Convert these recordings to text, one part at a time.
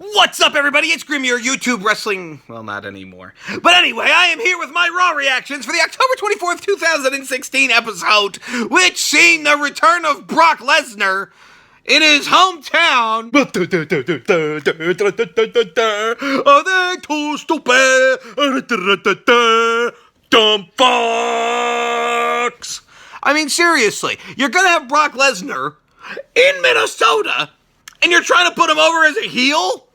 What's up, everybody? It's Grim, your YouTube wrestling... Well, not anymore. But anyway, I am here with my Raw reactions for the October 24th, 2016 episode, which seen the return of Brock Lesnar in his hometown. Are they too stupid? Dumb fucks. I mean, seriously, you're gonna have Brock Lesnar in Minnesota, and you're trying to put him over as a heel?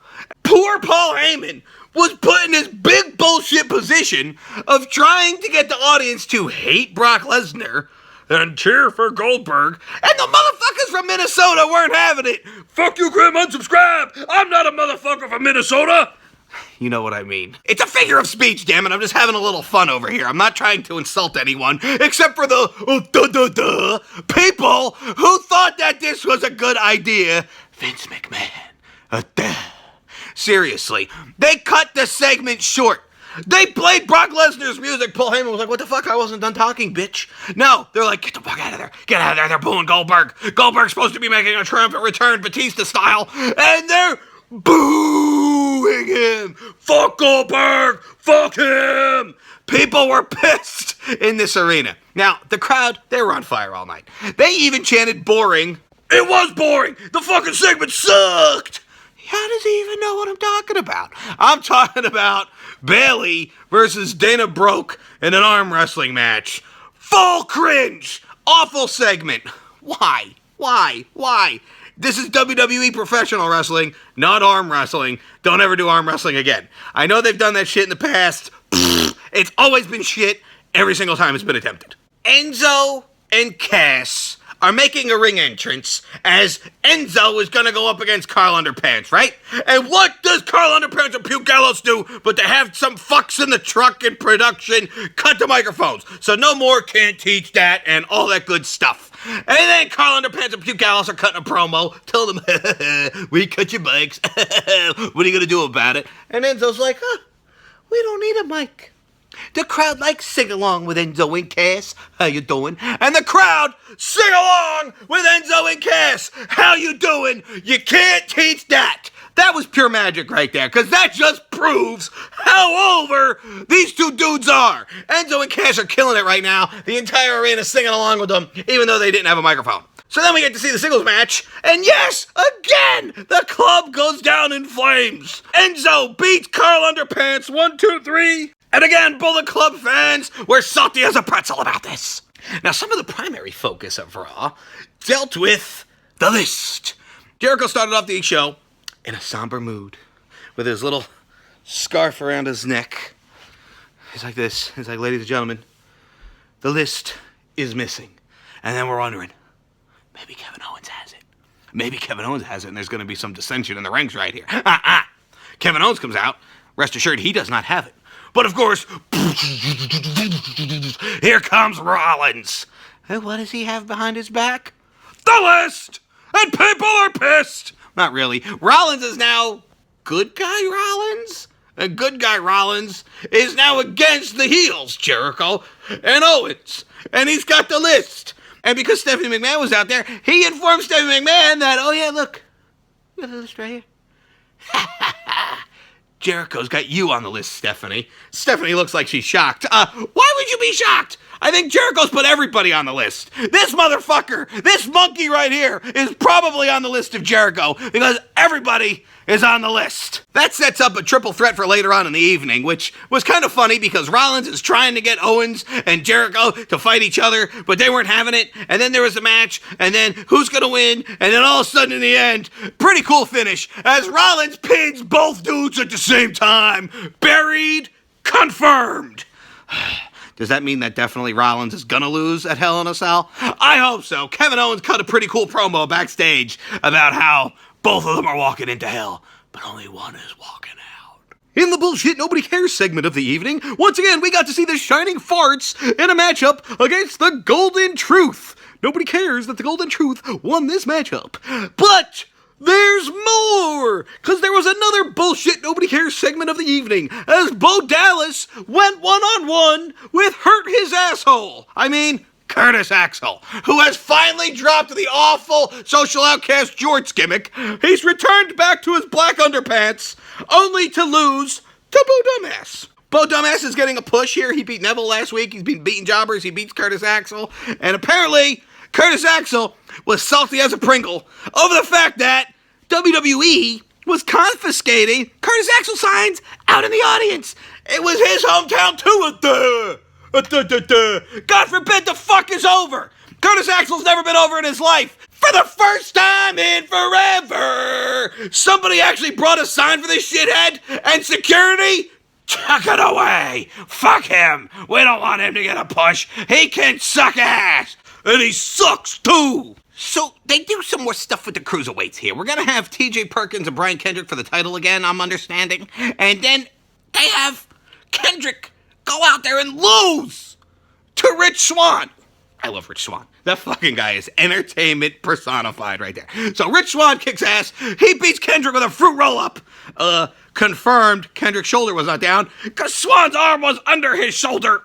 Poor Paul Heyman was put in this big bullshit position of trying to get the audience to hate Brock Lesnar and cheer for Goldberg, and the motherfuckers from Minnesota weren't having it. Fuck you, Grim, unsubscribe! I'm not a motherfucker from Minnesota! You know what I mean. It's a figure of speech, damn it. I'm just having a little fun over here. I'm not trying to insult anyone, except for the people who thought that this was a good idea. Vince McMahon. Seriously, they cut the segment short. They played Brock Lesnar's music. Paul Heyman was like, what the fuck? I wasn't done talking, bitch. No, they're like, get the fuck out of there. Get out of there. They're booing Goldberg. Goldberg's supposed to be making a triumphant return, Batista style, and they're booing him. Fuck Goldberg. Fuck him. People were pissed in this arena. Now, the crowd, they were on fire all night. They even chanted boring. It was boring. The fucking segment sucked. How does he even know what I'm talking about? I'm talking about Bayley versus Dana Brooke in an arm wrestling match. Full cringe. Awful segment. Why? This is WWE professional wrestling, not arm wrestling. Don't ever do arm wrestling again. I know they've done that shit in the past. It's always been shit every single time it's been attempted. Enzo and Cass are making a ring entrance as Enzo is going to go up against Carl Underpants, right? And what does Carl Underpants and Puke Gallows do but to have some fucks in the truck in production cut the microphones? So no more can't teach that and all that good stuff. And then Carl Underpants and Puke Gallows are cutting a promo, telling them, we cut your mics. What are you going to do about it? And Enzo's like, we don't need a mic. The crowd likes sing along with Enzo and Cass. How you doing? And the crowd sing along with Enzo and Cass. How you doing? You can't teach that. That was pure magic right there, because that just proves how over these two dudes are. Enzo and Cass are killing it right now. The entire arena singing along with them, even though they didn't have a microphone. So then we get to see the singles match, and yes, again, the club goes down in flames. Enzo beats Carl Underpants, 1, 2, 3. And again, Bullet Club fans were salty as a pretzel about this. Now, some of the primary focus of Raw dealt with the list. Jericho started off the show in a somber mood with his little scarf around his neck. He's like this. He's like, ladies and gentlemen, the list is missing. And then we're wondering, maybe Kevin Owens has it. Maybe Kevin Owens has it, and there's going to be some dissension in the ranks right here. Kevin Owens comes out. Rest assured, he does not have it. But of course, here comes Rollins. And what does he have behind his back? The list! And people are pissed! Not really. Rollins is now good guy Rollins? And good guy Rollins is now against the heels, Jericho and Owens. And he's got the list. And because Stephanie McMahon was out there, he informed Stephanie McMahon that, oh yeah, look, we got the list right here. Jericho's got you on the list, Stephanie. Stephanie looks like she's shocked. Why would you be shocked? I think Jericho's put everybody on the list. This motherfucker, this monkey right here, is probably on the list of Jericho because everybody is on the list. That sets up a triple threat for later on in the evening, which was kind of funny because Rollins is trying to get Owens and Jericho to fight each other, but they weren't having it. And then there was a match, and then who's going to win? And then all of a sudden in the end, pretty cool finish as Rollins pins both dudes at the same time. Buried, confirmed. Does that mean that definitely Rollins is gonna lose at Hell in a Cell? I hope so. Kevin Owens cut a pretty cool promo backstage about how both of them are walking into hell, but only one is walking out. In the bullshit nobody cares segment of the evening, once again we got to see the Shining Farts in a matchup against the Golden Truth. Nobody cares that the Golden Truth won this matchup. But there's more! Because there was another bullshit nobody cares segment of the evening as Bo Dallas went one-on-one with Hurt His Asshole. I mean, Curtis Axel, who has finally dropped the awful social outcast jorts gimmick. He's returned back to his black underpants, only to lose to Bo Dumbass. Bo Dumbass is getting a push here. He beat Neville last week. He's been beating jobbers. He beats Curtis Axel. And apparently, Curtis Axel was salty as a Pringle over the fact that WWE was confiscating Curtis Axel signs out in the audience. It was his hometown too. God forbid the fuck is over. Curtis Axel's never been over in his life. For the first time in forever, somebody actually brought a sign for this shithead, and security took it away. Fuck him. We don't want him to get a push. He can suck ass. And he sucks too. So they do some more stuff with the cruiserweights here. We're going to have TJ Perkins and Brian Kendrick for the title again, I'm understanding. And then they have Kendrick go out there and lose to Rich Swann. I love Rich Swann. That fucking guy is entertainment personified right there. So Rich Swann kicks ass. He beats Kendrick with a fruit roll-up. Confirmed Kendrick's shoulder was not down because Swann's arm was under his shoulder.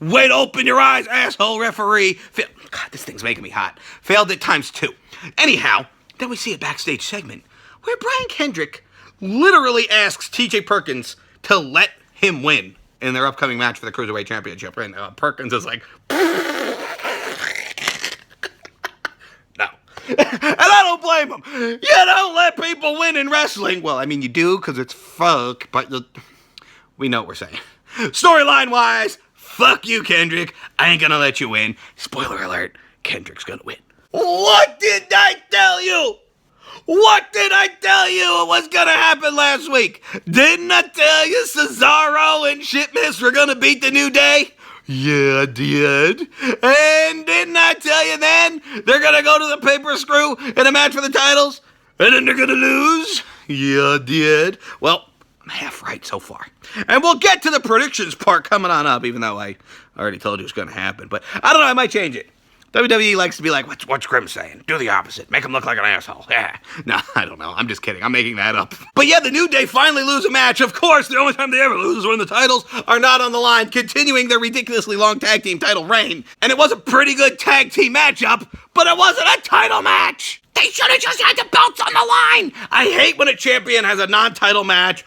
Way to open your eyes, asshole referee. God, this thing's making me hot. Failed it ×2. Anyhow, then we see a backstage segment where Brian Kendrick literally asks TJ Perkins to let him win in their upcoming match for the Cruiserweight Championship. And Perkins is like, no. And I don't blame him. You don't let people win in wrestling. Well, I mean, you do because it's fuck, but we know what we're saying. Storyline-wise, fuck you, Kendrick. I ain't gonna let you win. Spoiler alert, Kendrick's gonna win. What did I tell you? What did I tell you was gonna happen last week? Didn't I tell you Cesaro and Shitmiss were gonna beat the New Day? Yeah, I did. And didn't I tell you then they're gonna go to the paper screw in a match for the titles? And then they're gonna lose? Yeah, I did. Well, I'm half right so far. And we'll get to the predictions part coming on up, even though I already told you it's gonna happen. But I don't know, I might change it. WWE likes to be like, what's Grim saying? Do the opposite. Make him look like an asshole. Yeah. No, I don't know. I'm just kidding. I'm making that up. But yeah, the New Day finally lose a match. Of course, the only time they ever lose is when the titles are not on the line, continuing their ridiculously long tag team title reign. And it was a pretty good tag team matchup, but it wasn't a title match. They should have just had the belts on the line. I hate when a champion has a non-title match.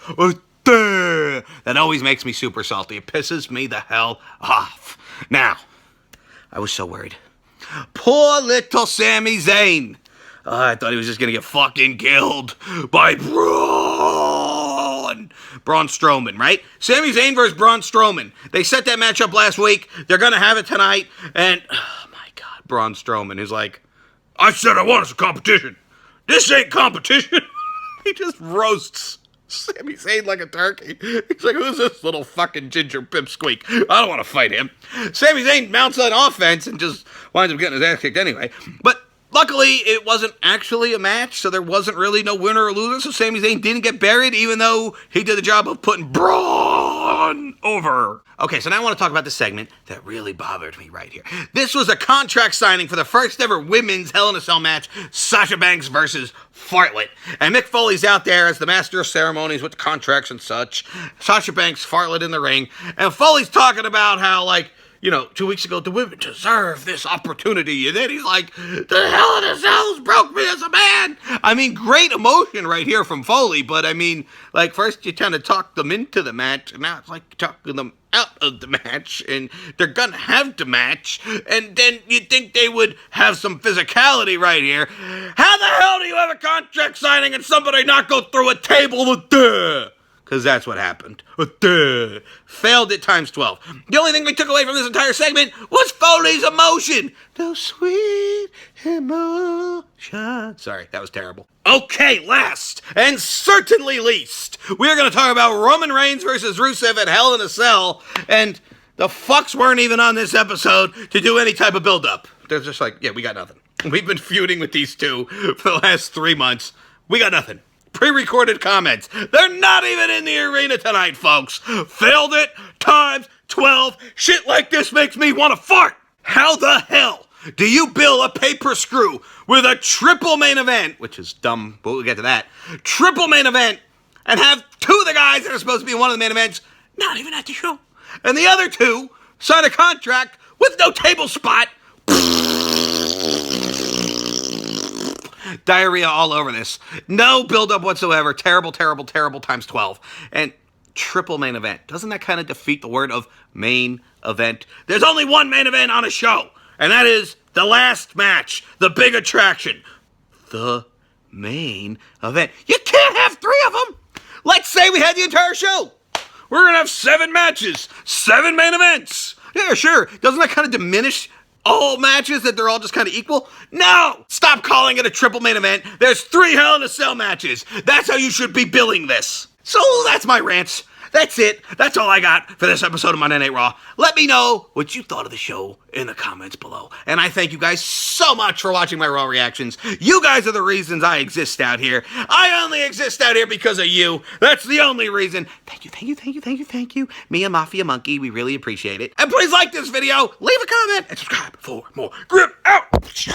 That always makes me super salty. It pisses me the hell off. Now, I was so worried. Poor little Sami Zayn. I thought he was just going to get fucking killed by Braun Strowman, right? Sami Zayn versus Braun Strowman. They set that match up last week. They're going to have it tonight. And, oh my God, Braun Strowman is like, I said I wanted some competition. This ain't competition. He just roasts Sami Zayn like a turkey. He's like, who's this little fucking ginger pipsqueak? I don't want to fight him. Sami Zayn mounts on offense and just winds up getting his ass kicked anyway. But luckily, it wasn't actually a match, so there wasn't really no winner or loser, so Sami Zayn didn't get buried, even though he did the job of putting Braun over. Okay, so now I want to talk about the segment that really bothered me right here. This was a contract signing for the first ever women's Hell in a Cell match, Sasha Banks versus Fartlek. And Mick Foley's out there as the master of ceremonies with the contracts and such. Sasha Banks, Fartlek in the ring. And Foley's talking about how, like, 2 weeks ago, the women deserve this opportunity. And then he's like, the Hell in a Cells broke me as a man. I mean, great emotion right here from Foley. But I mean, like, first you kind of talk them into the match. And now it's like talking them out of the match. And they're going to have the match. And then you think they would have some physicality right here. How the hell do you have a contract signing and somebody not go through a table with because that's what happened. Failed it ×12. The only thing we took away from this entire segment was Foley's emotion. No sweet emotion. Sorry, that was terrible. Okay, last and certainly least, we're going to talk about Roman Reigns versus Rusev at Hell in a Cell. And the fucks weren't even on this episode to do any type of build-up. They're just like, yeah, we got nothing. We've been feuding with these two for the last 3 months. We got nothing. Pre-recorded comments. They're not even in the arena tonight, folks. Failed it ×12. Shit like this makes me want to fart. How the hell do you bill a paper screw with a triple main event, which is dumb, but we'll get to that, triple main event, and have two of the guys that are supposed to be in one of the main events not even at the show, and the other two sign a contract with no table spot. Diarrhea all over this. No build-up whatsoever. Terrible, terrible, terrible times 12. And triple main event. Doesn't that kind of defeat the word of main event? There's only one main event on a show, and that is the last match, the big attraction, the main event. You can't have 3 of them. Let's say we had the entire show. We're going to have 7 matches, 7 main events. Yeah, sure. Doesn't that kind of diminish all matches, that they're all just kind of equal? No! Stop calling it a triple main event. There's 3 Hell in a Cell matches. That's how you should be billing this. So that's my rants. That's it. That's all I got for this episode of Monday Night Raw. Let me know what you thought of the show in the comments below. And I thank you guys so much for watching my Raw reactions. You guys are the reasons I exist out here. I only exist out here because of you. That's the only reason. Thank you, thank you, thank you, thank you, thank you. Mia Mafia Monkey, we really appreciate it. And please like this video, leave a comment, and subscribe for more. Grip out!